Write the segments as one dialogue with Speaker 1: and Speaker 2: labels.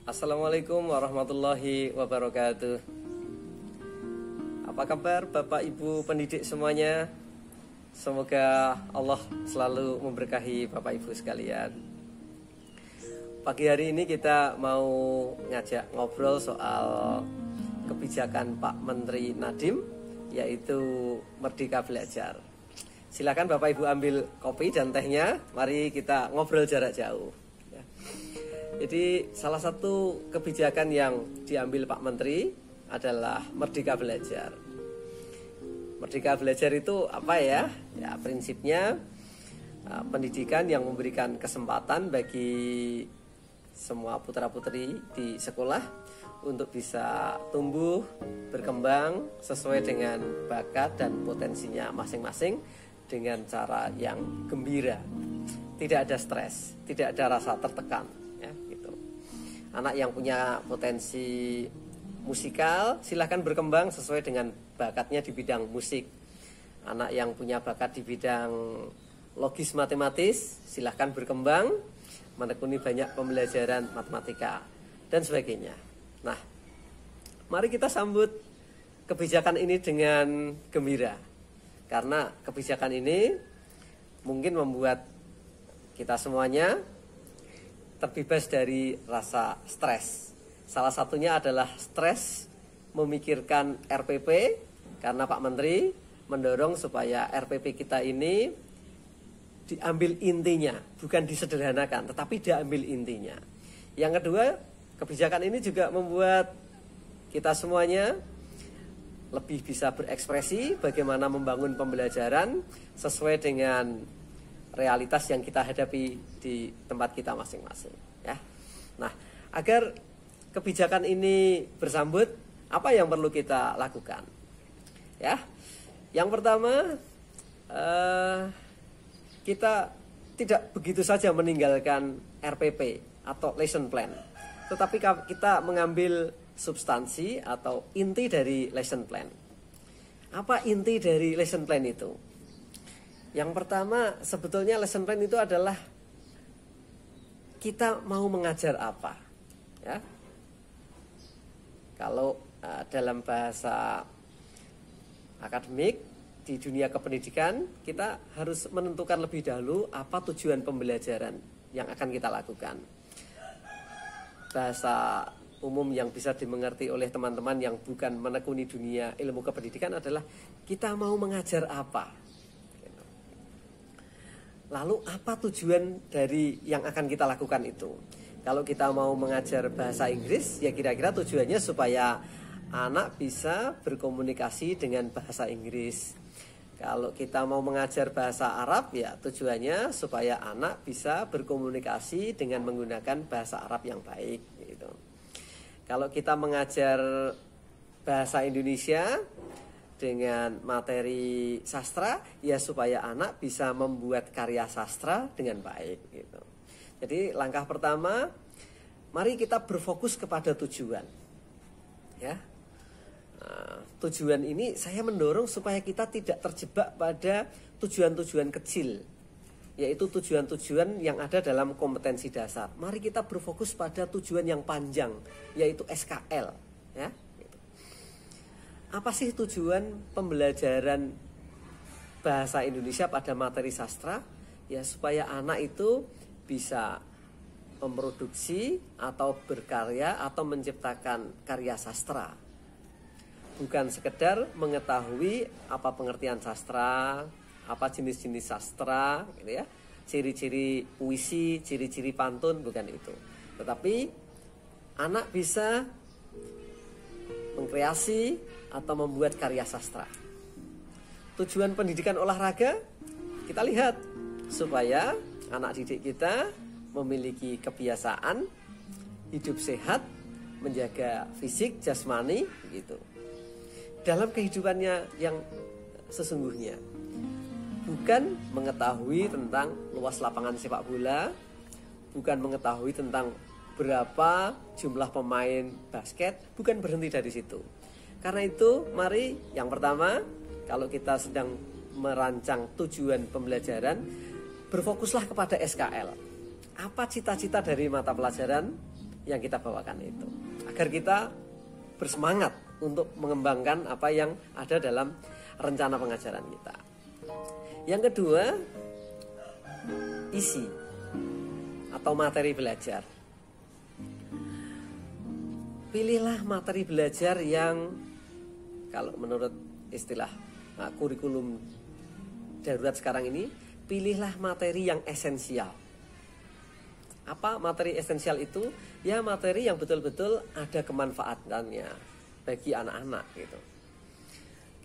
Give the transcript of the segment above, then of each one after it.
Speaker 1: Assalamualaikum warahmatullahi wabarakatuh. Apa kabar Bapak Ibu pendidik semuanya? Semoga Allah selalu memberkahi Bapak Ibu sekalian. Pagi hari ini kita mau ngajak ngobrol soal kebijakan Pak Menteri Nadiem, yaitu Merdeka Belajar. Silakan Bapak Ibu ambil kopi dan tehnya. Mari kita ngobrol jarak jauh. Jadi salah satu kebijakan yang diambil Pak Menteri adalah Merdeka Belajar. Merdeka Belajar itu apa ya? Ya prinsipnya pendidikan yang memberikan kesempatan bagi semua putra-putri di sekolah untuk bisa tumbuh, berkembang sesuai dengan bakat dan potensinya masing-masing dengan cara yang gembira. Tidak ada stres, tidak ada rasa tertekan. Anak yang punya potensi musikal silahkan berkembang sesuai dengan bakatnya di bidang musik. Anak yang punya bakat di bidang logis matematis silahkan berkembang menekuni banyak pembelajaran matematika dan sebagainya. Nah, mari kita sambut kebijakan ini dengan gembira, karena kebijakan ini mungkin membuat kita semuanya terbebas dari rasa stres. Salah satunya adalah stres memikirkan RPP, karena Pak Menteri mendorong supaya RPP kita ini diambil intinya, bukan disederhanakan, tetapi diambil intinya. Yang kedua, kebijakan ini juga membuat kita semuanya lebih bisa berekspresi bagaimana membangun pembelajaran sesuai dengan realitas yang kita hadapi di tempat kita masing-masing, ya. Nah, agar kebijakan ini bersambut, apa yang perlu kita lakukan? Ya, yang pertama, kita tidak begitu saja meninggalkan RPP atau lesson plan, tetapi kita mengambil substansi atau inti dari lesson plan. Apa inti dari lesson plan itu? Yang pertama, sebetulnya lesson plan itu adalah kita mau mengajar apa, ya. Kalau dalam bahasa akademik di dunia kependidikan, kita harus menentukan lebih dahulu apa tujuan pembelajaran yang akan kita lakukan. Bahasa umum yang bisa dimengerti oleh teman-teman yang bukan menekuni dunia ilmu kependidikan adalah kita mau mengajar apa. Lalu apa tujuan dari yang akan kita lakukan itu? Kalau kita mau mengajar bahasa Inggris, ya kira-kira tujuannya supaya anak bisa berkomunikasi dengan bahasa Inggris. Kalau kita mau mengajar bahasa Arab, ya tujuannya supaya anak bisa berkomunikasi dengan menggunakan bahasa Arab yang baik. Gitu. Kalau kita mengajar bahasa Indonesia dengan materi sastra, ya supaya anak bisa membuat karya sastra dengan baik gitu. Jadi langkah pertama, mari kita berfokus kepada tujuan. Ya. Nah, tujuan ini saya mendorong supaya kita tidak terjebak pada tujuan-tujuan kecil, yaitu tujuan-tujuan yang ada dalam kompetensi dasar. Mari kita berfokus pada tujuan yang panjang, yaitu SKL, ya. Apa sih tujuan pembelajaran bahasa Indonesia pada materi sastra? Ya supaya anak itu bisa memproduksi atau berkarya atau menciptakan karya sastra. Bukan sekedar mengetahui apa pengertian sastra, apa jenis-jenis sastra, gitu ya. Ciri-ciri puisi, ciri-ciri pantun, bukan itu. Tetapi anak bisa mengkreasi atau membuat karya sastra. Tujuan pendidikan olahraga kita lihat supaya anak didik kita memiliki kebiasaan hidup sehat, menjaga fisik, jasmani gitu. Dalam kehidupannya yang sesungguhnya. Bukan mengetahui tentang luas lapangan sepak bola, bukan mengetahui tentang berapa jumlah pemain basket, bukan berhenti dari situ. Karena itu, mari yang pertama, kalau kita sedang merancang tujuan pembelajaran, berfokuslah kepada SKL. Apa cita-cita dari mata pelajaran yang kita bawakan itu, agar kita bersemangat untuk mengembangkan apa yang ada dalam rencana pengajaran kita. Yang kedua, isi atau materi belajar. Pilihlah materi belajar yang, kalau menurut istilah kurikulum darurat sekarang ini, pilihlah materi yang esensial. Apa materi esensial itu? Ya materi yang betul-betul ada kemanfaatannya bagi anak-anak gitu.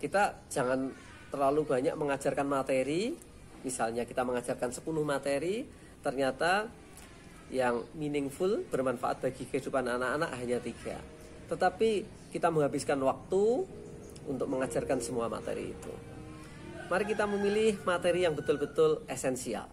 Speaker 1: Kita jangan terlalu banyak mengajarkan materi. Misalnya kita mengajarkan 10 materi, ternyata yang meaningful, bermanfaat bagi kehidupan anak-anak hanya 3. Tetapi kita menghabiskan waktu untuk mengajarkan semua materi itu. Mari kita memilih materi yang betul-betul esensial.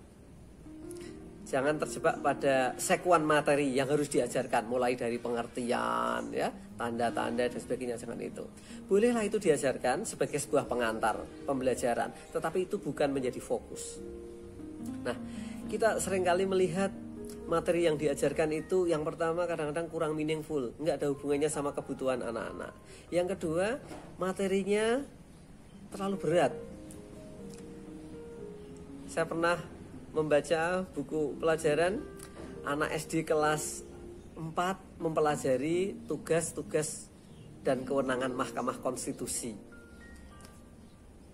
Speaker 1: Jangan terjebak pada sekuan materi yang harus diajarkan, mulai dari pengertian, ya, tanda-tanda dan sebagainya. Jangan itu. Bolehlah itu diajarkan sebagai sebuah pengantar pembelajaran, tetapi itu bukan menjadi fokus. Nah, kita seringkali melihat materi yang diajarkan itu, yang pertama kadang-kadang kurang meaningful, nggak ada hubungannya sama kebutuhan anak-anak. Yang kedua, materinya terlalu berat. Saya pernah membaca buku pelajaran anak SD kelas 4 mempelajari tugas-tugas dan kewenangan Mahkamah Konstitusi.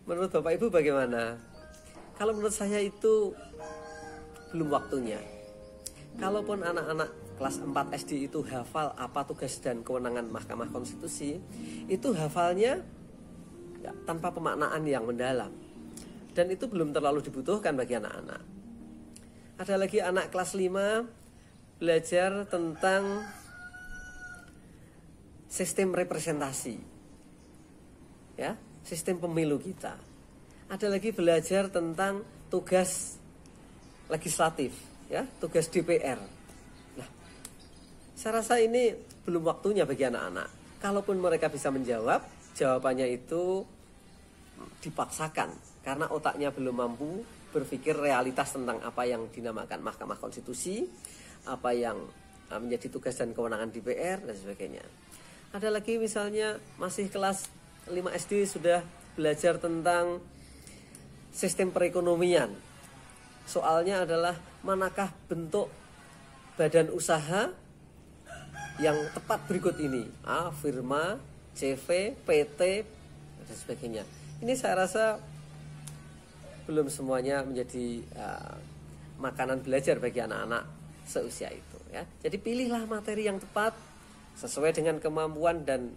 Speaker 1: Menurut Bapak Ibu bagaimana? Kalau menurut saya itu belum waktunya. Kalaupun anak-anak kelas 4 SD itu hafal apa tugas dan kewenangan Mahkamah Konstitusi, itu hafalnya ya, tanpa pemaknaan yang mendalam. Dan itu belum terlalu dibutuhkan bagi anak-anak. Ada lagi anak kelas 5 belajar tentang sistem representasi, ya, sistem pemilu kita. Ada lagi belajar tentang tugas legislatif, ya, tugas DPR. Nah, saya rasa ini belum waktunya bagi anak-anak. Kalaupun mereka bisa menjawab, jawabannya itu dipaksakan karena otaknya belum mampu berpikir realitas tentang apa yang dinamakan Mahkamah Konstitusi, apa yang menjadi tugas dan kewenangan DPR dan sebagainya. Ada lagi misalnya masih kelas 5 SD sudah belajar tentang sistem perekonomian. Soalnya adalah manakah bentuk badan usaha yang tepat berikut ini. A, firma, CV, PT, dan sebagainya. Ini saya rasa belum semuanya menjadi makanan belajar bagi anak-anak seusia itu, ya. Jadi pilihlah materi yang tepat sesuai dengan kemampuan dan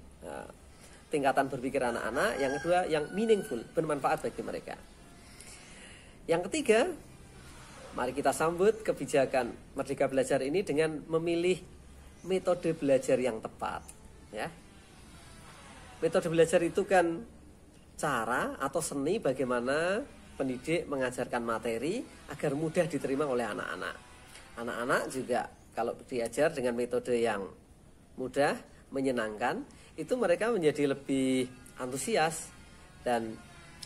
Speaker 1: tingkatan berpikir anak-anak. Yang kedua, yang meaningful, bermanfaat bagi mereka. Yang ketiga, mari kita sambut kebijakan Merdeka Belajar ini dengan memilih metode belajar yang tepat, ya. Metode belajar itu kan cara atau seni bagaimana pendidik mengajarkan materi agar mudah diterima oleh anak-anak. Anak-anak juga kalau diajar dengan metode yang mudah, menyenangkan, itu mereka menjadi lebih antusias. Dan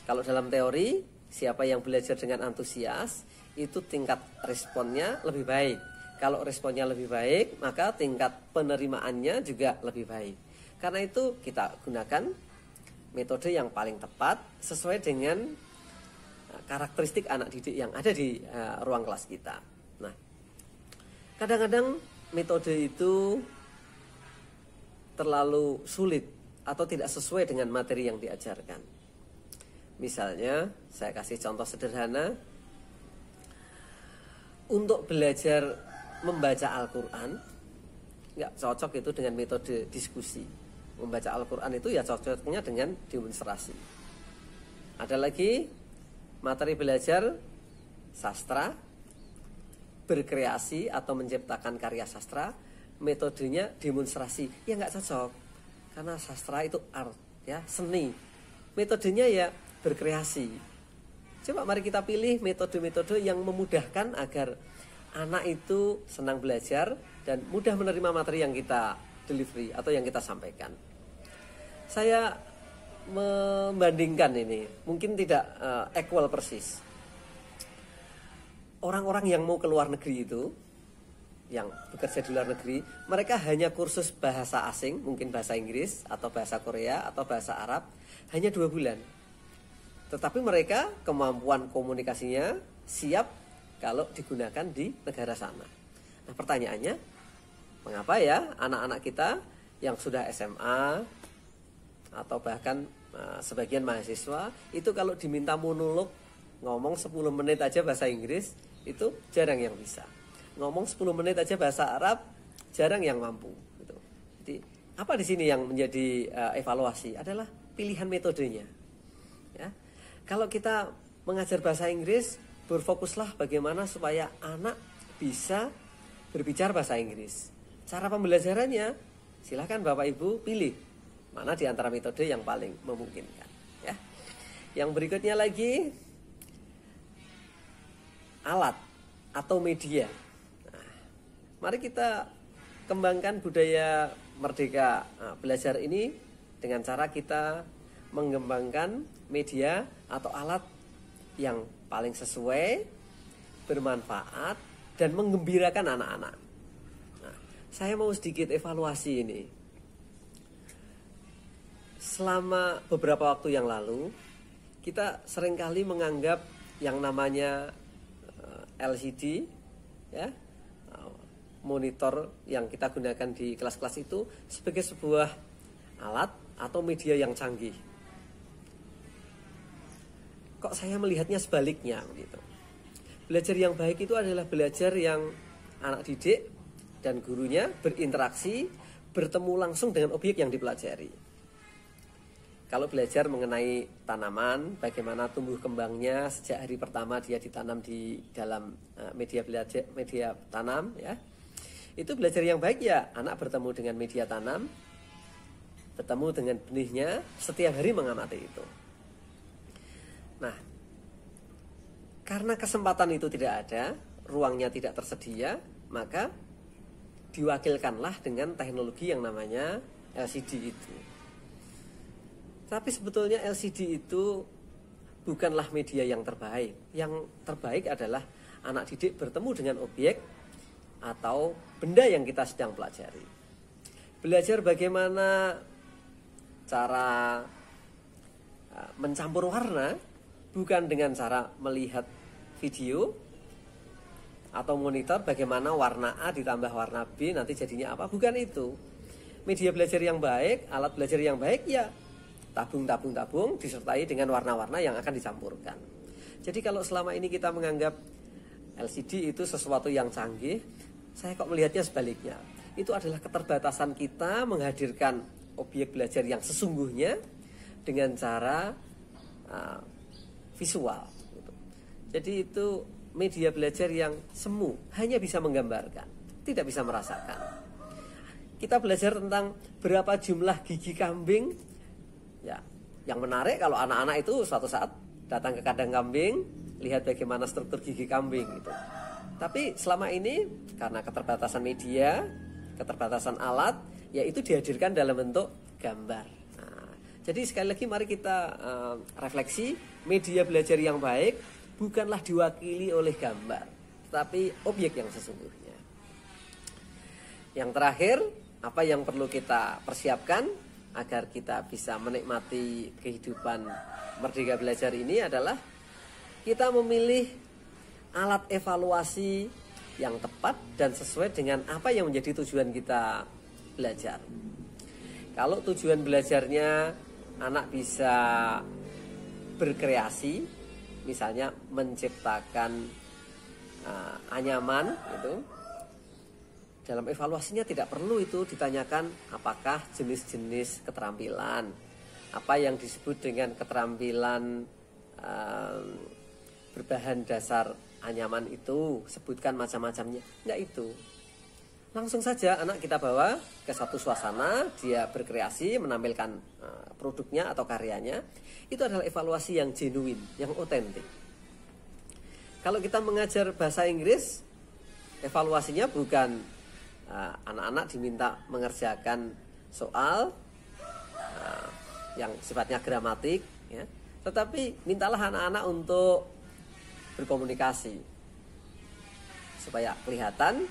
Speaker 1: kalau dalam teori, siapa yang belajar dengan antusias, itu tingkat responnya lebih baik. Kalau responnya lebih baik, maka tingkat penerimaannya juga lebih baik. Karena itu kita gunakan metode yang paling tepat sesuai dengan karakteristik anak didik yang ada di ruang kelas kita. Nah, kadang-kadang metode itu terlalu sulit atau tidak sesuai dengan materi yang diajarkan. Misalnya, saya kasih contoh sederhana. Untuk belajar membaca Al-Quran, nggak cocok itu dengan metode diskusi. Membaca Al-Quran itu ya cocoknya dengan demonstrasi. Ada lagi materi belajar sastra, berkreasi atau menciptakan karya sastra, metodenya demonstrasi. Ya nggak cocok, karena sastra itu art, ya, seni. Metodenya ya berkreasi. Coba mari kita pilih metode-metode yang memudahkan agar anak itu senang belajar dan mudah menerima materi yang kita delivery atau yang kita sampaikan. Saya membandingkan ini, mungkin tidak equal persis. Orang-orang yang mau ke luar negeri itu, yang bekerja di luar negeri, mereka hanya kursus bahasa asing, mungkin bahasa Inggris atau bahasa Korea atau bahasa Arab, hanya 2 bulan. Tetapi mereka kemampuan komunikasinya siap kalau digunakan di negara sana. Nah, pertanyaannya, mengapa ya anak-anak kita yang sudah SMA atau bahkan sebagian mahasiswa itu kalau diminta monolog ngomong 10 menit aja bahasa Inggris itu jarang yang bisa. Ngomong 10 menit aja bahasa Arab jarang yang mampu gitu. Jadi apa di sini yang menjadi evaluasi adalah pilihan metodenya. Ya. Kalau kita mengajar bahasa Inggris, berfokuslah bagaimana supaya anak bisa berbicara bahasa Inggris. Cara pembelajarannya silakan Bapak Ibu pilih mana di antara metode yang paling memungkinkan. Ya. Yang berikutnya lagi, alat atau media. Nah, mari kita kembangkan budaya merdeka belajar ini dengan cara kita mengembangkan media atau alat yang paling sesuai, bermanfaat, dan menggembirakan anak-anak. Nah, saya mau sedikit evaluasi ini. Selama beberapa waktu yang lalu, kita seringkali menganggap yang namanya LCD, ya, monitor yang kita gunakan di kelas-kelas itu sebagai sebuah alat atau media yang canggih. Kok saya melihatnya sebaliknya gitu. Belajar yang baik itu adalah belajar yang anak didik dan gurunya berinteraksi, bertemu langsung dengan objek yang dipelajari. Kalau belajar mengenai tanaman, bagaimana tumbuh kembangnya sejak hari pertama dia ditanam di dalam media tanam, ya, itu belajar yang baik ya. Anak bertemu dengan media tanam, bertemu dengan benihnya, setiap hari mengamati itu. Nah, karena kesempatan itu tidak ada, ruangnya tidak tersedia, maka diwakilkanlah dengan teknologi yang namanya LCD itu. Tapi sebetulnya LCD itu bukanlah media yang terbaik. Yang terbaik adalah anak didik bertemu dengan objek atau benda yang kita sedang pelajari. Belajar bagaimana cara mencampur warna, bukan dengan cara melihat video atau monitor bagaimana warna A ditambah warna B nanti jadinya apa. Bukan itu. Media belajar yang baik, alat belajar yang baik ya tabung disertai dengan warna-warna yang akan dicampurkan. Jadi kalau selama ini kita menganggap LCD itu sesuatu yang canggih, saya kok melihatnya sebaliknya. Itu adalah keterbatasan kita menghadirkan objek belajar yang sesungguhnya dengan cara visual. Jadi itu media belajar yang semu, hanya bisa menggambarkan, tidak bisa merasakan. Kita belajar tentang berapa jumlah gigi kambing. Ya, yang menarik kalau anak-anak itu suatu saat datang ke kandang kambing, lihat bagaimana struktur gigi kambing gitu. Tapi selama ini karena keterbatasan media, keterbatasan alat, ya itu dihadirkan dalam bentuk gambar. Nah, jadi sekali lagi mari kita refleksi, media belajar yang baik bukanlah diwakili oleh gambar, tapi objek yang sesungguhnya. Yang terakhir, apa yang perlu kita persiapkan agar kita bisa menikmati kehidupan merdeka belajar ini adalah kita memilih alat evaluasi yang tepat dan sesuai dengan apa yang menjadi tujuan kita belajar. Kalau tujuan belajarnya anak bisa berkreasi, misalnya menciptakan anyaman gitu, dalam evaluasinya tidak perlu itu ditanyakan apakah jenis-jenis keterampilan, apa yang disebut dengan keterampilan berbahan dasar anyaman itu, sebutkan macam-macamnya. Enggak itu. Langsung saja anak kita bawa ke satu suasana, dia berkreasi, menampilkan produknya atau karyanya. Itu adalah evaluasi yang genuine, yang otentik. Kalau kita mengajar bahasa Inggris, evaluasinya bukan anak-anak diminta mengerjakan soal yang sifatnya gramatik, ya, tetapi mintalah anak-anak untuk berkomunikasi supaya kelihatan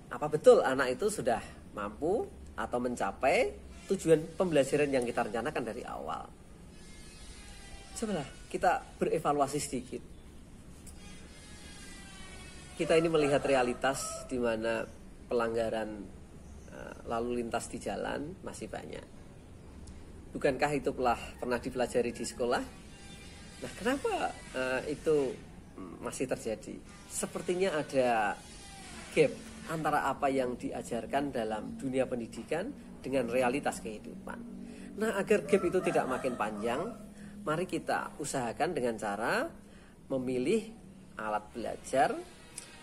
Speaker 1: apa betul anak itu sudah mampu atau mencapai tujuan pembelajaran yang kita rencanakan dari awal. Cobalah kita berevaluasi sedikit. Kita ini melihat realitas di mana pelanggaran lalu lintas di jalan masih banyak. Bukankah itu pernah dipelajari di sekolah? Nah, kenapa itu masih terjadi? Sepertinya ada gap antara apa yang diajarkan dalam dunia pendidikan dengan realitas kehidupan. Nah, agar gap itu tidak makin panjang, mari kita usahakan dengan cara memilih alat belajar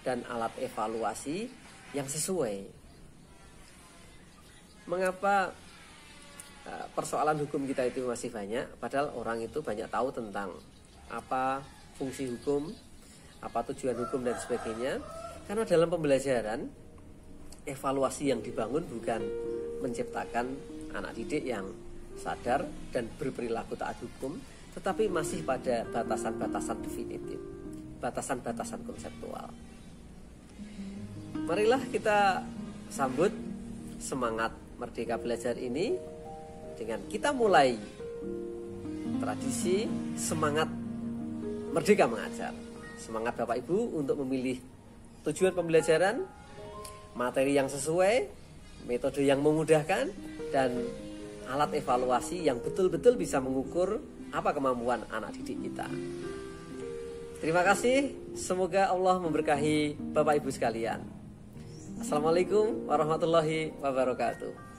Speaker 1: dan alat evaluasi yang sesuai. Mengapa persoalan hukum kita itu masih banyak, padahal orang itu banyak tahu tentang apa fungsi hukum, apa tujuan hukum dan sebagainya. Karena dalam pembelajaran, evaluasi yang dibangun bukan menciptakan anak didik yang sadar dan berperilaku taat hukum, tetapi masih pada batasan-batasan definitif, batasan-batasan konseptual. Marilah kita sambut semangat Merdeka Belajar ini dengan kita mulai tradisi semangat Merdeka Mengajar. Semangat Bapak Ibu untuk memilih tujuan pembelajaran, materi yang sesuai, metode yang memudahkan, dan alat evaluasi yang betul-betul bisa mengukur apa kemampuan anak didik kita. Terima kasih, semoga Allah memberkahi Bapak Ibu sekalian. Assalamualaikum warahmatullahi wabarakatuh.